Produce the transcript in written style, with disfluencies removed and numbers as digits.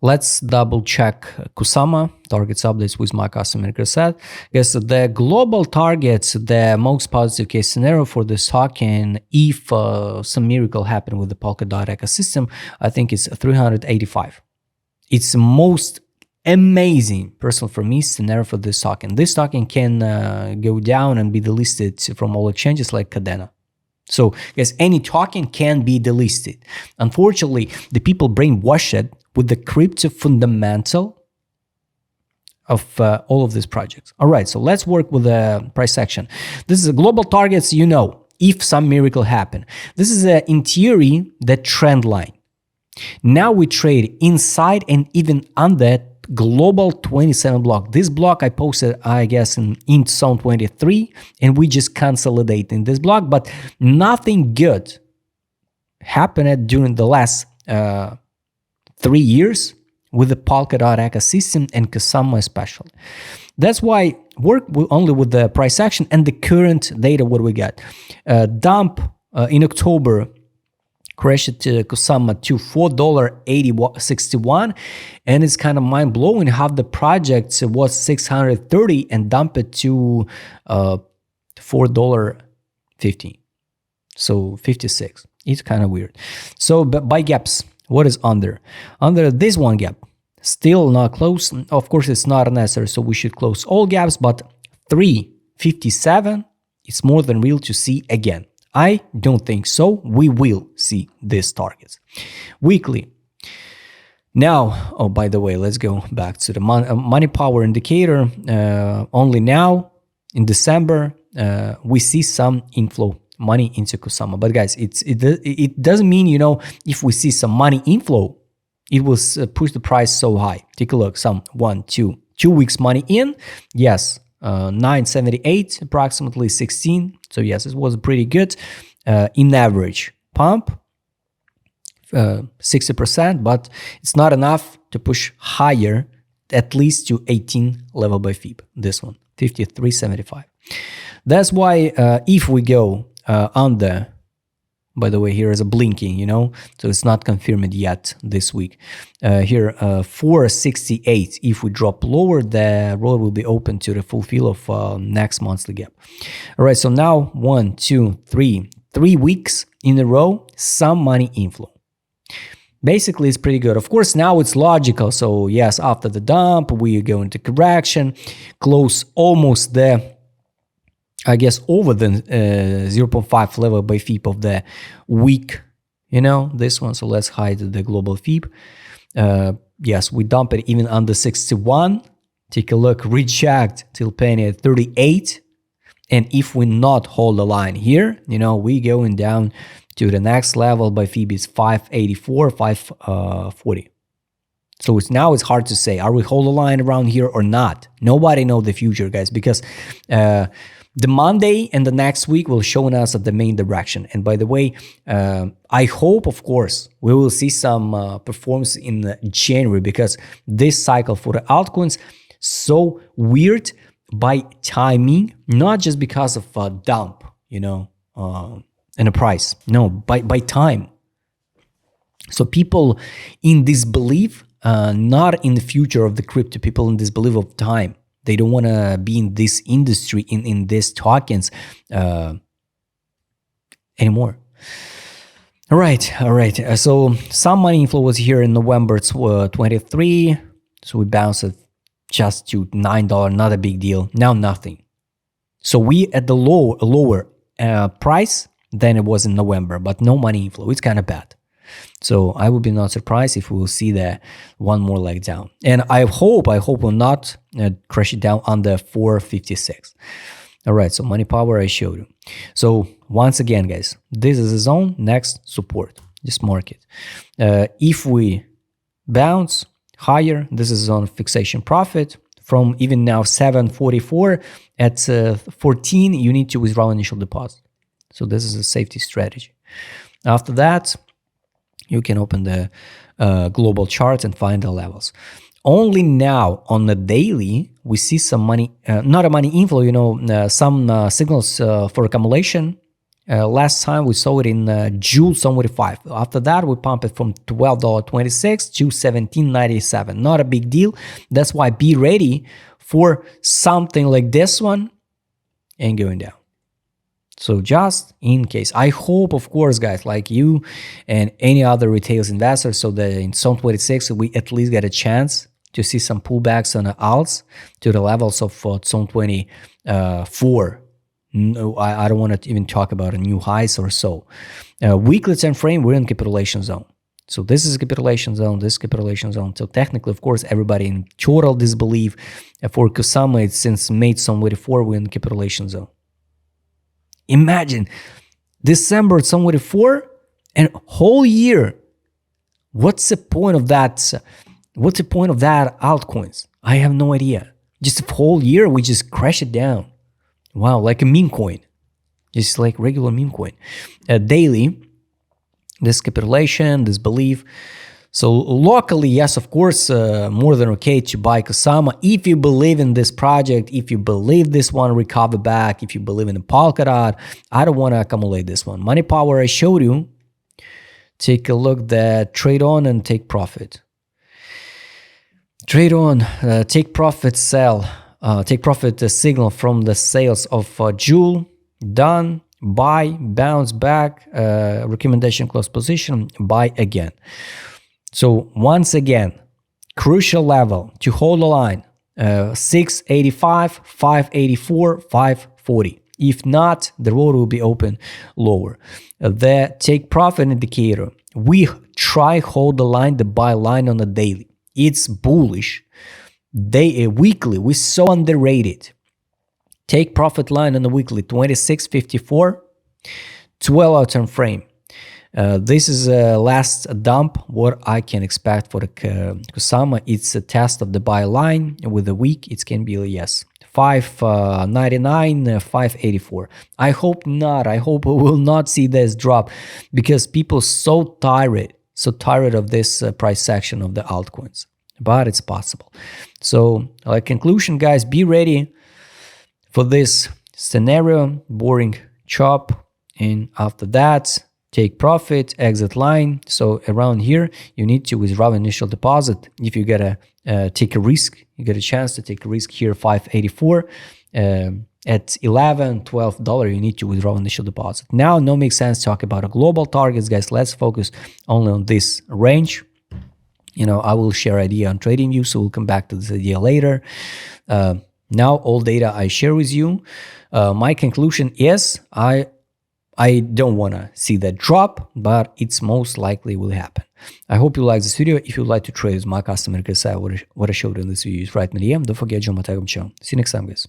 Let's double check Kusama targets updates with my customer set. Yes, the global targets, the most positive case scenario for this token, if some miracle happened with the Polkadot ecosystem, I think it's 385. It's the most amazing, personal for me, scenario for this token. This token can go down and be delisted from all exchanges like Cadena. So, yes, any token can be delisted. Unfortunately, the people brainwashed with the crypto fundamental of all of these projects. All right, so let's work with the price action. This is a global targets, if some miracle happen. This is in theory the trend line. Now we trade inside and even under global 27 block. This block I posted, I guess, in zone 23, and we just consolidate in this block, but nothing good happened during the last 3 years with the Polkadot ecosystem and Kusama especially. That's why work only with the price action and the current data. What we got? Dump in October crashed to Kusama to $4.61, and it's kind of mind-blowing how the project was 630 and dumped it to $4.50, so 56. It's kind of weird. So but by gaps, what is under this one gap? Still not close. Of course, it's not necessary, so we should close all gaps, but 357, it's more than real to see again. I don't think so. We will see these targets. Weekly. Now, oh, by the way, let's go back to the money power indicator. Only now, in December, we see some inflow money into Kusama. But guys, it doesn't mean, if we see some money inflow, it will push the price so high. Take a look, some 2 weeks money in. Yes. 978, approximately 16. So yes, it was pretty good. In average pump, 60%, but it's not enough to push higher, at least to 18 level by FIB. This one, 53.75. That's why if we go under, by the way, here is a blinking, so it's not confirmed yet this week. Here, 468. If we drop lower, the road will be open to the fulfill of next monthly gap. All right, so now 1, 2, 3 weeks in a row, some money inflow. Basically, it's pretty good. Of course, now it's logical. So yes, after the dump, we go into correction, close almost the, I guess, over the 0.5 level by FIB of the week, this one. So let's hide the global FIB. Yes, we dump it even under 61. Take a look, reject till penny at 38. And if we not hold the line here, we going down to the next level by FIB is 584, 540. So now it's hard to say, are we hold the line around here or not? Nobody know the future, guys, because the Monday and the next week will show us at the main direction. And by the way, I hope, of course, we will see some performance in January, because this cycle for the altcoins so weird by timing, not just because of a dump, and a price. No, by time. So people in disbelief, not in the future of the crypto, people in disbelief of time. They don't want to be in this industry, in these tokens anymore. All right. So some money inflow was here in November 23. So we bounced it just to $9, not a big deal. Now nothing. So we at the lower price than it was in November, but no money inflow. It's kind of bad. So I would be not surprised if we will see the one more leg down. And I hope will not crash it down under 456. All right, so money power I showed you. So once again, guys, this is a zone, next support, this market. If we bounce higher, this is zone fixation profit. From even now 744 at 14, you need to withdraw initial deposit. So this is a safety strategy. After that, you can open the global charts and find the levels. Only now on the daily, we see some money, not a money inflow, some signals for accumulation Last time we saw it in June 75. After that, we pumped it from $12.26 to $17.97. Not a big deal. That's why be ready for something like this one and going down. So just in case, I hope, of course, guys, like you and any other retail investors, so that in Zone 26, we at least get a chance to see some pullbacks on the alts to the levels of Zone 24. No, I don't want to even talk about a new highs or so. Weekly time frame, we're in capitulation zone. So this is a capitulation zone, this is capitulation zone. So technically, of course, everybody in total disbelief. For Kusama, it's since May 24, we're in capitulation zone. Imagine December 24 and whole year. What's the point of that? What's the point of that altcoins? I have no idea. Just a whole year, we just crash it down. Wow, like a meme coin. Just like regular meme coin. Daily, this capitulation, this belief. So locally, yes, of course, more than okay to buy Kusama. If you believe in this project, if you believe this one recover back, if you believe in the Polkadot, I don't want to accumulate this one. Money Power, I showed you. Take a look that trade on and take profit. Trade on, take profit, sell. Take profit signal from the sales of Joule. Done. Buy, bounce back, recommendation close position, buy again. So once again, crucial level to hold the line, 685, 584, 540. If not, the road will be open lower. The take profit indicator, we try hold the line, the buy line on the daily. It's bullish. Weekly, we so underrated. Take profit line on the weekly, 26.54, 12-hour time frame. This is a last dump, what I can expect for the Kusama. It's a test of the buy line. With the week, it can be, yes, 599, 584. I hope not. I hope we will not see this drop because people so tired of this price section of the altcoins. But it's possible. So, like conclusion, guys, be ready for this scenario, boring chop, and after that, take profit, exit line. So around here, you need to withdraw initial deposit. If you gotta take a risk, you get a chance to take a risk here, 584. At $11, $12, you need to withdraw initial deposit. Now, no makes sense to talk about a global targets, guys. Let's focus only on this range. You know, I will share idea on trading view, so we'll come back to this idea later. Now, all data I share with you. My conclusion is I don't want to see that drop, but it's most likely will happen. I hope you like this video. If you'd like to trade with my customer, what I showed in this video is right in the DM. Don't forget, join my Telegram channel. See you next time, guys.